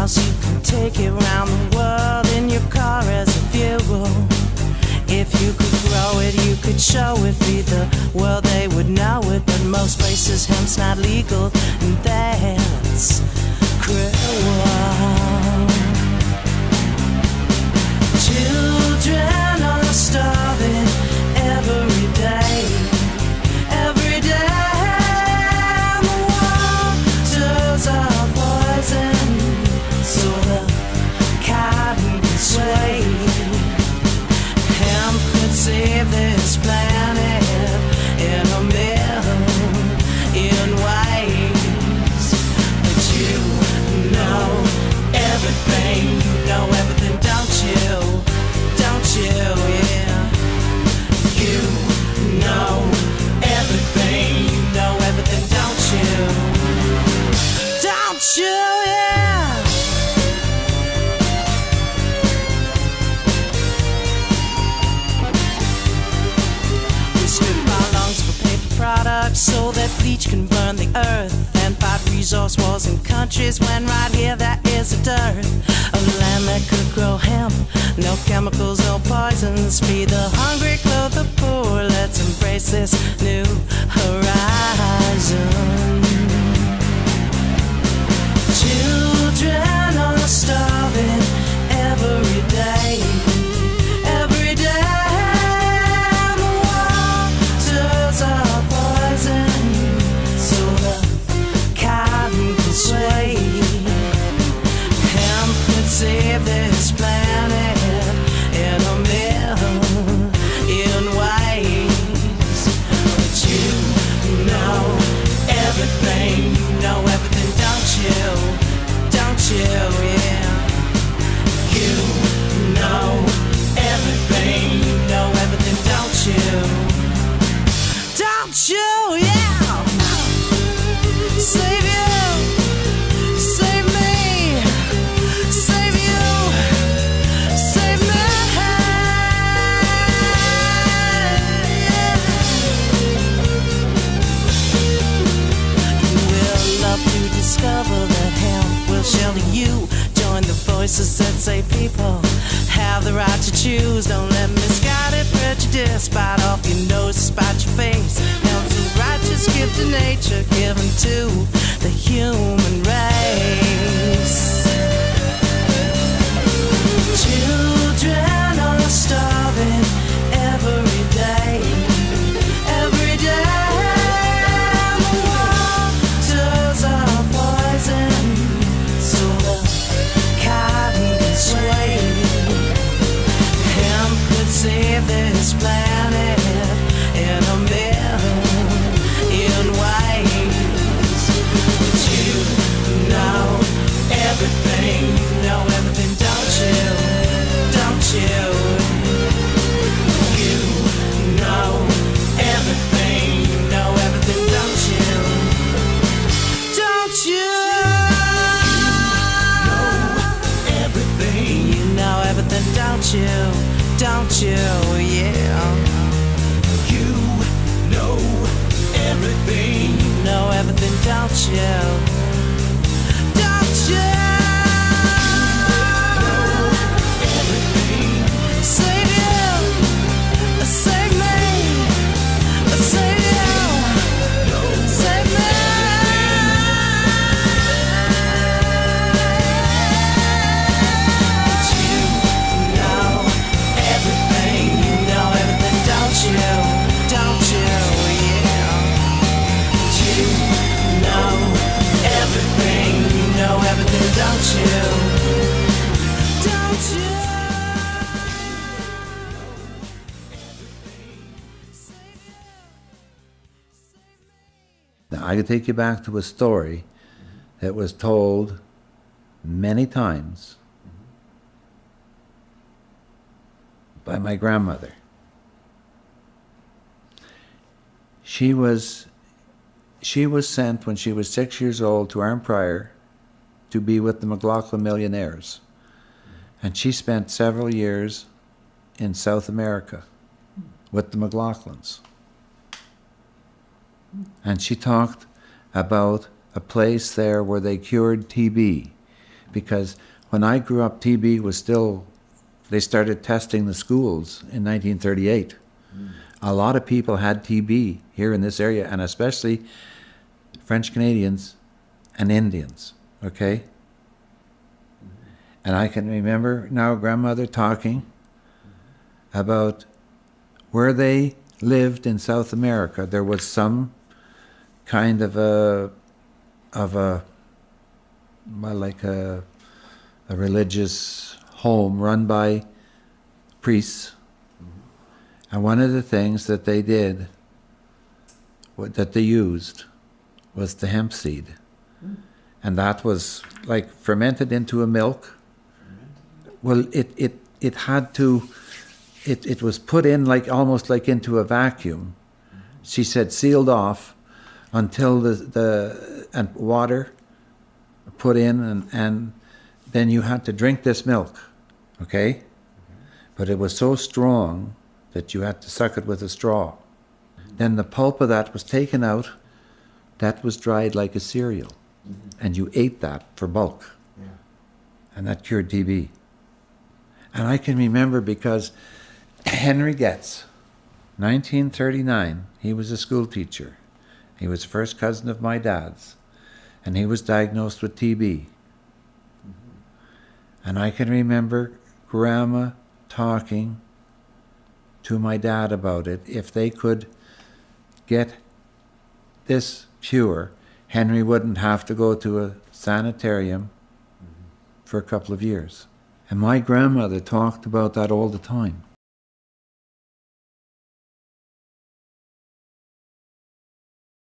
house, you can take it round the world in your car as a fuel. If you could grow it, you could show it, feed the world, they would know it. But most places hemp's not legal, and that's cruel. Children are starving every day, every day. The waters are poison, so the cotton can sway. Hemp could save this planet in a million ways. But you know everything, you know everything, don't you? Don't you, yeah. You know everything, you know everything, don't you? Don't you, yeah. We strip our lungs for paper products so that bleach can burn the earth, and fight resource wars in countries when right here there is a dearth of land that could grow hemp. No chemicals, no poisons, feed the hungry, clothe the poor. Let's embrace this new horizon. Children are starving every day, every day. The waters are poison, so the cotton can sway. Hemp could save this planet in a million ways. But you know everything, you know everything, don't you? Don't you, yeah. You know everything, you know everything, don't you? Don't you, yeah. Save you, save me, save you, save me. You will love to discover that hemp will shelter you. Join the voices that say people have the right to choose. Don't let misguided prejudice bite off your nose, spot your face. Hemp's a righteous gift of nature given to the human race. Children are starving every day, every day. The waters are poison, so the cotton can sway. Hemp could save this planet in a million ways. But you know everything, you know everything, don't you? Don't you? You know everything, you know everything, don't you? Don't you? Everything, you know everything, don't you? Don't you, yeah. You know everything, you know everything, don't you? Don't you? Everything. Save you, save me, save you, save me. Don't you? Don't you? Now, I could take you back to a story that was told many times by my grandmother. She was sent when she was 6 years old to Arnprior to be with the McLaughlin millionaires. And she spent several years in South America with the McLaughlins. And she talked about a place there where they cured TB because when I grew up, TB was still, they started testing the schools in 1938. A lot of people had TB here in this area, and especially French Canadians and Indians, okay? And I can remember now grandmother talking about where they lived in South America. There was some kind of a well, like a religious home run by priests. And one of the things that they did, that they used, was the hemp seed. And that was like fermented into a milk. Well, it had to, it was put in like almost like into a vacuum. She said sealed off until and water put in, and then you had to drink this milk, okay? But it was so strong that you had to suck it with a straw. Then the pulp of that was taken out. That was dried like a cereal. And you ate that for bulk. And that cured TB. And I can remember because Henry Getz, 1939, he was a school teacher. He was first cousin of my dad's. And he was diagnosed with TB. And I can remember Grandma talking to my dad about it. If they could get this cure, Henry wouldn't have to go to a sanitarium for a couple of years. And my grandmother talked about that all the time.